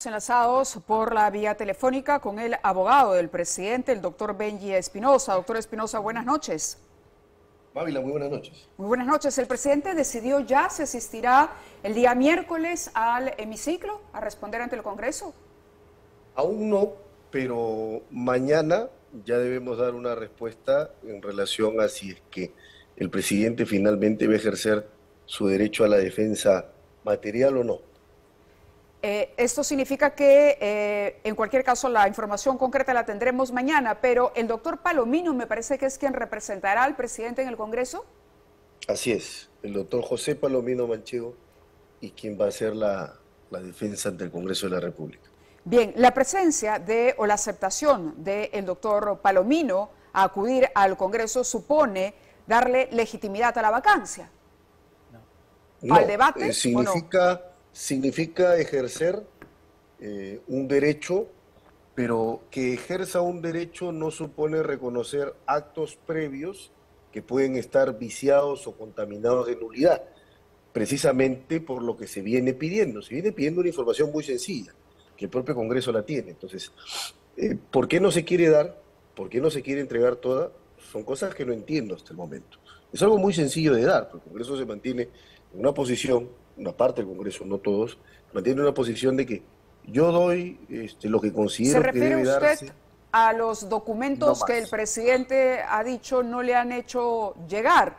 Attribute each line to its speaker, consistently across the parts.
Speaker 1: Enlazados por la vía telefónica con el abogado del presidente, el doctor Benji Espinosa. Doctor Espinosa, buenas noches.
Speaker 2: Mávila, muy buenas noches.
Speaker 1: Muy buenas noches. ¿El presidente decidió ya si asistirá el día miércoles al hemiciclo a responder ante el Congreso?
Speaker 2: Aún no, pero mañana ya debemos dar una respuesta en relación a si es que el presidente finalmente va a ejercer su derecho a la defensa material o no.
Speaker 1: Esto significa que, en cualquier caso, la información concreta la tendremos mañana, pero el doctor Palomino me parece que es quien representará al presidente en el Congreso.
Speaker 2: Así es, el doctor José Palomino Manchego y quien va a hacer la defensa ante el Congreso de la República.
Speaker 1: Bien, la presencia o la aceptación del doctor Palomino a acudir al Congreso supone darle legitimidad a la vacancia.
Speaker 2: No,
Speaker 1: ¿Al debate?
Speaker 2: significa ejercer un derecho, pero que ejerza un derecho no supone reconocer actos previos que pueden estar viciados o contaminados de nulidad, precisamente por lo que se viene pidiendo. Se viene pidiendo una información muy sencilla, que el propio Congreso la tiene. Entonces, ¿por qué no se quiere dar? ¿Por qué no se quiere entregar toda? Son cosas que no entiendo hasta el momento. Es algo muy sencillo de dar, porque el Congreso se mantiene en una posición, una parte del Congreso, no todos, mantiene una posición de que yo doy lo que considero que debe darse.
Speaker 1: ¿Se refiere usted a los documentos que el presidente ha dicho no le han hecho llegar?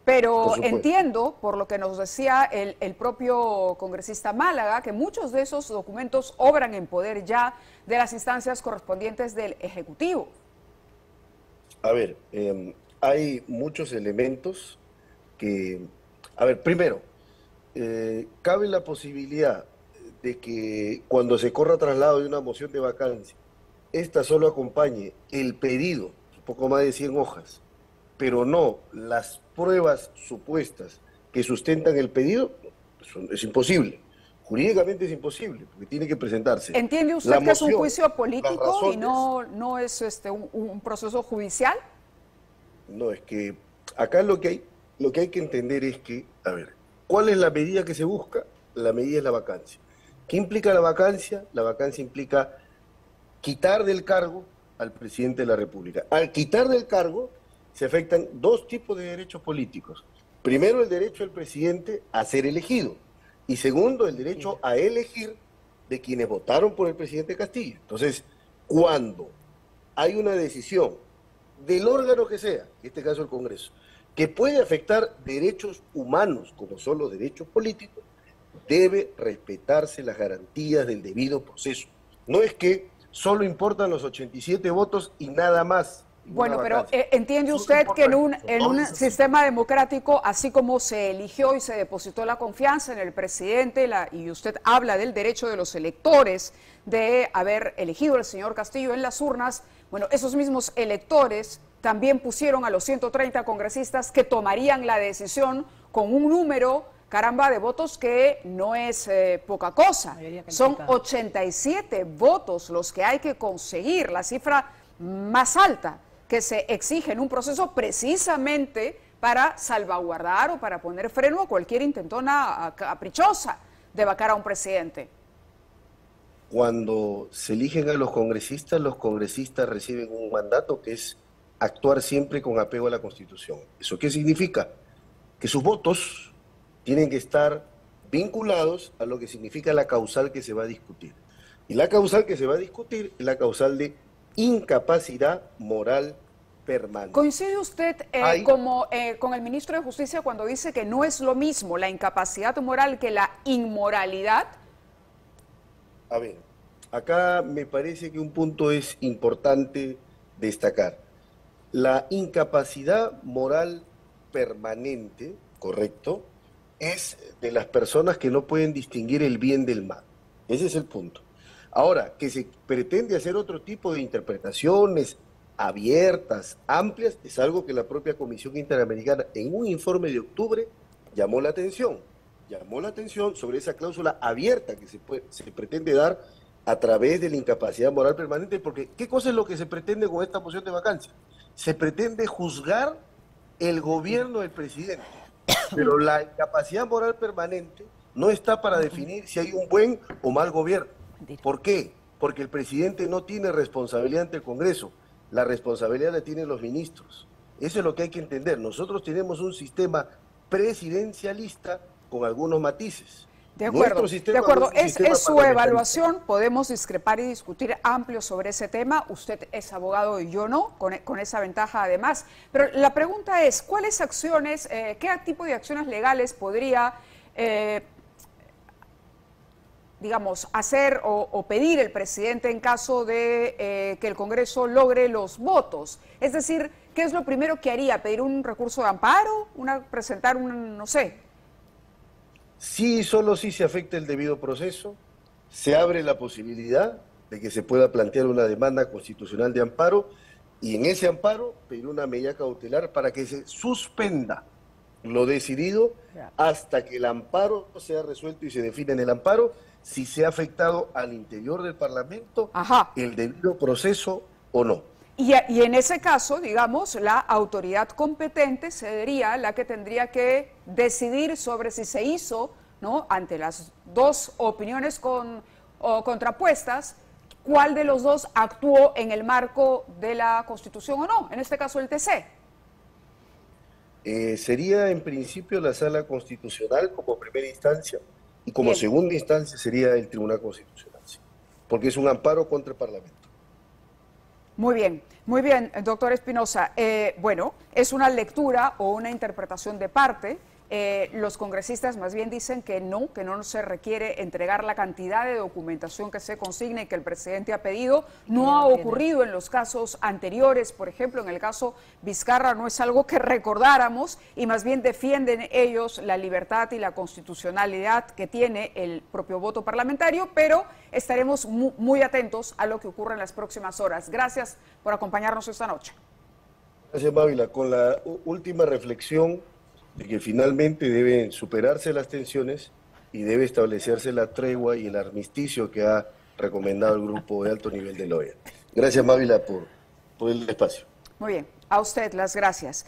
Speaker 1: Pero entiendo, por lo que nos decía el propio congresista Málaga, que muchos de esos documentos obran en poder ya de las instancias correspondientes del Ejecutivo.
Speaker 2: A ver, hay muchos elementos que... A ver, primero, cabe la posibilidad de que cuando se corra traslado de una moción de vacancia, esta solo acompañe el pedido, un poco más de 100 hojas, pero no las pruebas supuestas que sustentan el pedido. Es imposible. Jurídicamente es imposible, porque tiene que presentarse.
Speaker 1: ¿Entiende usted que es un juicio político y no es un proceso judicial?
Speaker 2: No, es que acá lo que hay que entender es que, a ver, ¿cuál es la medida que se busca? La medida es la vacancia. ¿Qué implica la vacancia? La vacancia implica quitar del cargo al presidente de la República. Al quitar del cargo se afectan dos tipos de derechos políticos. Primero, el derecho del presidente a ser elegido. Y segundo, el derecho a elegir de quienes votaron por el presidente Castillo. Entonces, cuando hay una decisión del órgano que sea, en este caso el Congreso, que puede afectar derechos humanos, como son los derechos políticos, debe respetarse las garantías del debido proceso. No es que solo importan los 87 votos y nada más.
Speaker 1: Bueno, pero ¿entiende usted que en un sistema democrático, así como se eligió y se depositó la confianza en el presidente, y usted habla del derecho de los electores de haber elegido al señor Castillo en las urnas, bueno, esos mismos electores también pusieron a los 130 congresistas que tomarían la decisión con un número, caramba, de votos que no es poca cosa. Son 87 votos los que hay que conseguir, la cifra más alta que se exige en un proceso precisamente para salvaguardar o para poner freno a cualquier intentona caprichosa de vacar a un presidente.
Speaker 2: Cuando se eligen a los congresistas reciben un mandato que es actuar siempre con apego a la Constitución. ¿Eso qué significa? Que sus votos tienen que estar vinculados a lo que significa la causal que se va a discutir. Y la causal que se va a discutir es la causal de incapacidad moral permanente.
Speaker 1: ¿Coincide usted con el ministro de Justicia cuando dice que no es lo mismo la incapacidad moral que la inmoralidad?
Speaker 2: A ver, acá me parece que un punto es importante destacar. La incapacidad moral permanente, correcto, es de las personas que no pueden distinguir el bien del mal. Ese es el punto. Ahora, que se pretende hacer otro tipo de interpretaciones abiertas, amplias, es algo que la propia Comisión Interamericana en un informe de octubre llamó la atención sobre esa cláusula abierta que se pretende dar a través de la incapacidad moral permanente, porque ¿qué cosa es lo que se pretende con esta moción de vacancia? Se pretende juzgar el gobierno del presidente, pero la incapacidad moral permanente no está para definir si hay un buen o mal gobierno. ¿Por qué? Porque el presidente no tiene responsabilidad ante el Congreso, la responsabilidad la tienen los ministros. Eso es lo que hay que entender. Nosotros tenemos un sistema presidencialista con algunos matices.
Speaker 1: De acuerdo, de acuerdo. Es su evaluación, podemos discrepar y discutir amplio sobre ese tema. Usted es abogado y yo no, con esa ventaja además. Pero la pregunta es, ¿cuáles acciones, qué tipo de acciones legales podría, digamos, hacer o pedir el presidente en caso de que el Congreso logre los votos? Es decir, ¿qué es lo primero que haría? ¿Pedir un recurso de amparo? ¿Presentar un, no sé?
Speaker 2: Sí, solo si se afecta el debido proceso, se abre la posibilidad de que se pueda plantear una demanda constitucional de amparo y en ese amparo pedir una medida cautelar para que se suspenda lo decidido hasta que el amparo sea resuelto y se define en el amparo si se ha afectado al interior del Parlamento el debido proceso o no.
Speaker 1: Y en ese caso, digamos, la autoridad competente sería la que tendría que decidir sobre si se hizo, ¿no?, ante las dos opiniones contrapuestas, cuál de los dos actuó en el marco de la Constitución o no, en este caso el TC.
Speaker 2: Sería en principio la Sala Constitucional como primera instancia y como segunda instancia sería el Tribunal Constitucional, sí, porque es un amparo contra el Parlamento.
Speaker 1: Muy bien, doctor Espinosa. Bueno, es una lectura o una interpretación de parte. Los congresistas más bien dicen que no se requiere entregar la cantidad de documentación que se consigne y que el presidente ha pedido. No ha ocurrido en los casos anteriores, por ejemplo, en el caso Vizcarra no es algo que recordáramos y más bien defienden ellos la libertad y la constitucionalidad que tiene el propio voto parlamentario, pero estaremos muy atentos a lo que ocurre en las próximas horas. Gracias por acompañarnos esta noche.
Speaker 2: Gracias, Mávila. Con la última reflexión de que finalmente deben superarse las tensiones y debe establecerse la tregua y el armisticio que ha recomendado el grupo de alto nivel de la OEA. Gracias, Mávila, por el espacio.
Speaker 1: Muy bien, a usted las gracias.